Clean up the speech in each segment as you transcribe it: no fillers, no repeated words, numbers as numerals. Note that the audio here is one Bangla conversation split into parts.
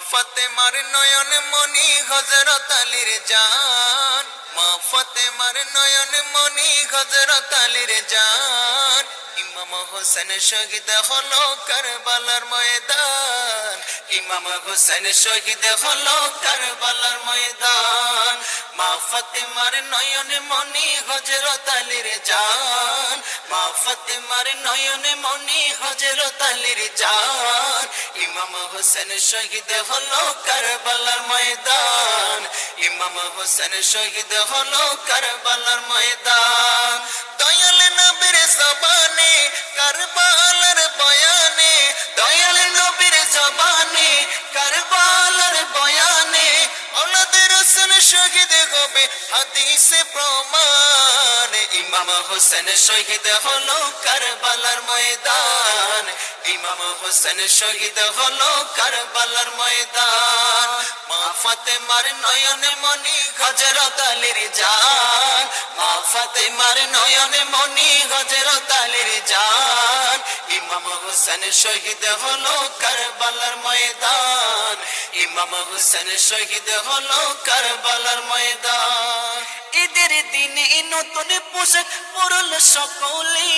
ফাতেমার নয়ন মনি হযরত আলীর জান, মা ফাতেমার নয়ন মনি হযরত আলীর জান। ইমাম হোসেন শহীদ হলো কারবালার ময়দান, ইমাম হোসেন শহীদ হলো কারবালার ময়দান। মা ফাতেমার নয়ন মনি হযরত আলীর জান, মা ফাতেমার নয়ন মনি হযরত আলীর জান। ইমাম হোসেন শহীদ হলো কারবালার ময়দান, ইমাম হোসেন শহীদ হলো কারবালার ময়দান। দয়াল নবীর জবানে কারবালার বয়ানে, দয়াল নবীর জবানে কারবালার বয়ানে, আওলাদে রাসূল শহীদ হবে হাদিসে প্রমাণ। ইমাম হোসেন শহীদ হলো কারবালার ময়দান, ইমাম হোসেন শহীদ হলো কারবালার ময়দান। মা ফাতেমার নয়ন মনি হযরত আলীর জান, মা ফাতেমার নয়ন মনি হযরত আলীর জান। ইমাম হোসেন শহীদ হলো কারবালার ময়দান, ইমাম হোসেন শহীদ হলো কারবালার ময়দান। ঈদের দিনে নতুন পোশাক পরল সকলে,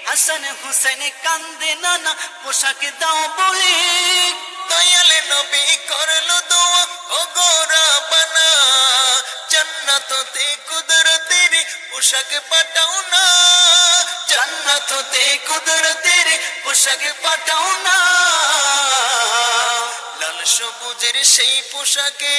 হাসান হুসেন কান্দে নানা পোশাক দাও বলে। দয়াল নবী করলো দোয়া ও গোরা বানা, জান্নাত হতে কুদরতের পোশাক পাঠাও না, জান্নাত হতে কুদরতের পোশাক পাঠাও না। লাল সবুজের সেই পোশাকে,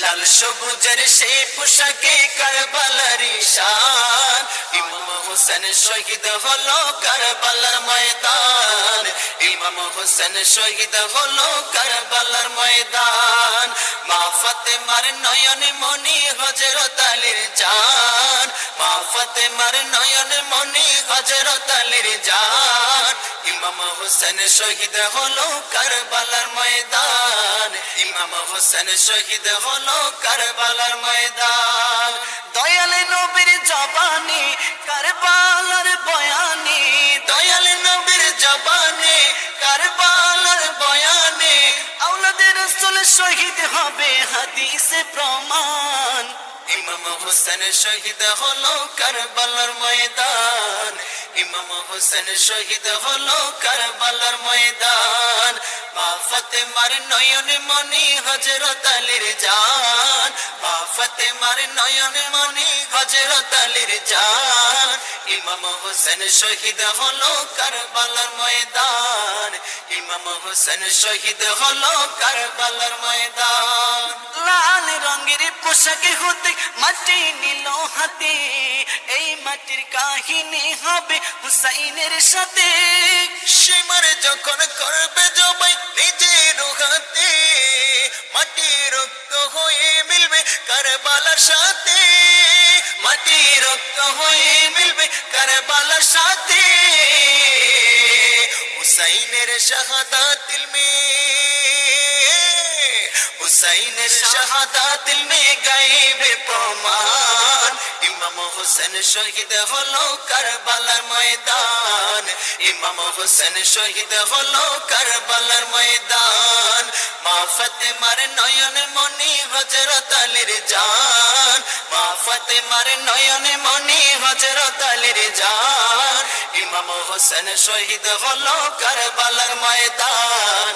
লাল সবুজের সেই পোশাকে কারবালার শান। ইমাম হোসেন শহীদ হলো কারবালার ময়দান, ইমাম হোসেন শহীদ হলো কারবালার ময়দান। মা ফাতেমার নয়ন মনি হযরত আলীর জান, মা ফাতেমার নয়ন মনি হযরত আলীর জান। ইমাম হোসেন শহীদ হলো কারবালার ময়দান, ইমাম হোসেন শহীদ হলো কারবালার ময়দান। দয়াল নবীর জবানে কারবালার বয়ানে, দয়াল নবীর জবানে কারবালার বয়ানে, আওলাদে রাসূল শহীদ হবে হাদিসে প্রমাণ। ইমাম হোসেন শহীদ হলো কারবালার ময়দান, ইমাম হোসেন শহীদ হলো কারবালার ময়দান। মা ফাতেমার নয়ন মনি হযরত আলীর জান, মা ফাতেমার নয়ন মনি হযরত আলীর জান। ইমাম হোসেন শহীদ হলো কারবালার ময়দান, ইমাম হোসেন শহীদ হলো কারবালার ময়দান। লাল রঙের পোশাকে হতে মাটি নিল হাতে, এই মাটির কাহিনী হবে হুসাইনের সাথে। সীমার যখন করবে জবাই নিজের হাতে, মাটি রক্ত হয়ে মিলবে কারবালার সাথে, মাটি রক্ত হয়ে মিলবে কারবালার সাথে। হুসাইনের শাহাদাত মে, হুসাইনের শাহাদাত মে গায়েবে প্রমাণ। ইমাম হোসেন শহীদ হলো কারবালার ময়দান, ইমাম হোসেন শহীদ হলো কারবালার ময়দান। মা ফাতেমার নয়ন মনি হযরত আলীর জান, মা ফাতেমার নয়ন মনি হযরত আলীর জান। ইমাম হোসেন শহীদ হলো কারবালার ময়দান,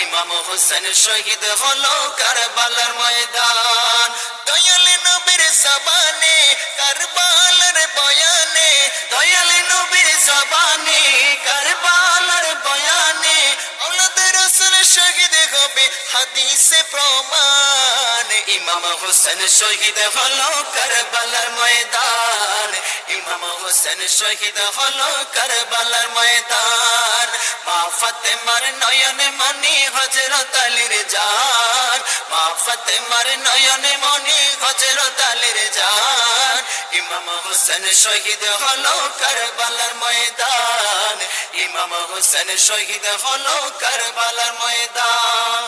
ইমাম হোসেন শহীদ হলো কারবালার ময়দান। দয়াল নবীর জবানে কারবালার বয়ানে, দয়াল নবীর জবানে কারবালার বয়ানে, আওলাদে রাসূল শহীদ হবে হাদিসে প্রমাণ। ইমাম হোসেন শহীদ হলো কারবালার ময়দান, ইমাম হোসেন শহীদ হলো কারবালার ময়দান। মা ফাতেমার নয়ন মনি হযরত আলীর জান, মা ফাতেমার নয়ন মনি হযরত আলীর জান। ইমাম হোসেন শহীদ হলো কারবালার ময়দান, ইমাম হোসেন শহীদ হলো কারবালার ময়দান।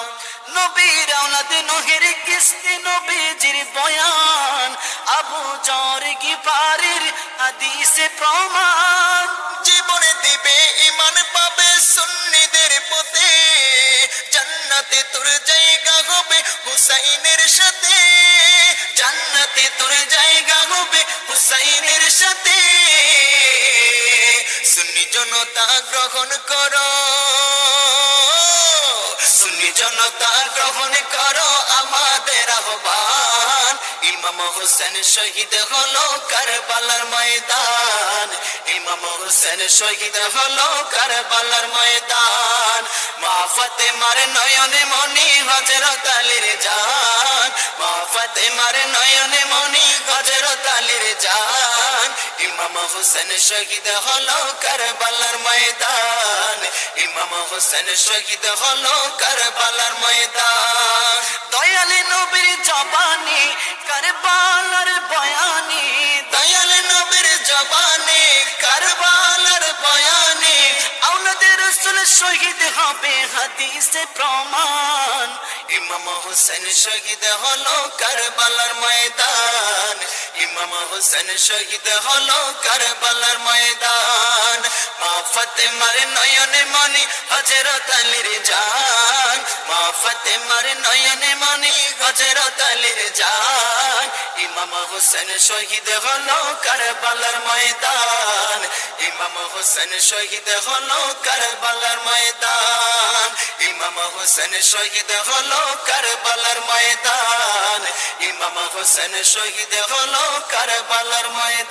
নবীর আওলাদ নূহের কিস্তি নবীজির বয়ান, আবু যর গিফারির হাদিসে প্রমাণ। জীবনে দিবে ঈমান পাবে সুন্নিদের পথে, জনতা গ্রহণ করো, সুন্নি জনতা গ্রহণ করো আমাদের আহ্বান। ইমাম হোসেন শহীদ হলো কারবালার ময়দান, ইমাম হোসেন শহীদ হলো কারবালার ময়দান। মা ফাতেমার নয়নে মনি হযরত আলীর জান, মা ফাতেমার নয়নে মনি হযরত আলীর জান। ইমাম হোসেন শহীদ হলো কারবালার ময়দান, ইমাম হোসেন শহীদ হলো কারবালার ময়দান। দয়াল নবীর জবানি কারবালার বয়ানি, দয়াল নবীর জবানি কারবালার বয়ানি। আওলাদে রাসূল শহীদ হবে হাদিসে প্রমাণ। ইমাম হোসেন শহীদ হলো কারবালার ময়দান, ইমাম হোসেন শহীদ হলো কারবালার ময়দান। মা ফাতেমার নয়নে মনি হযরত আলীর জান, মা ফাতেমার নয়নে মনি হযরত আলীর জান। ইমাম হোসেন শহীদ হলো কারবালার ময়দান, ইমাম হোসেন শহীদ হলো কারবালার ময়দান, ইমাম হোসেন শহীদ হলো কারবালার ময়দান, ইমাম হোসেন শহীদ হলো কারবালার ময়দান।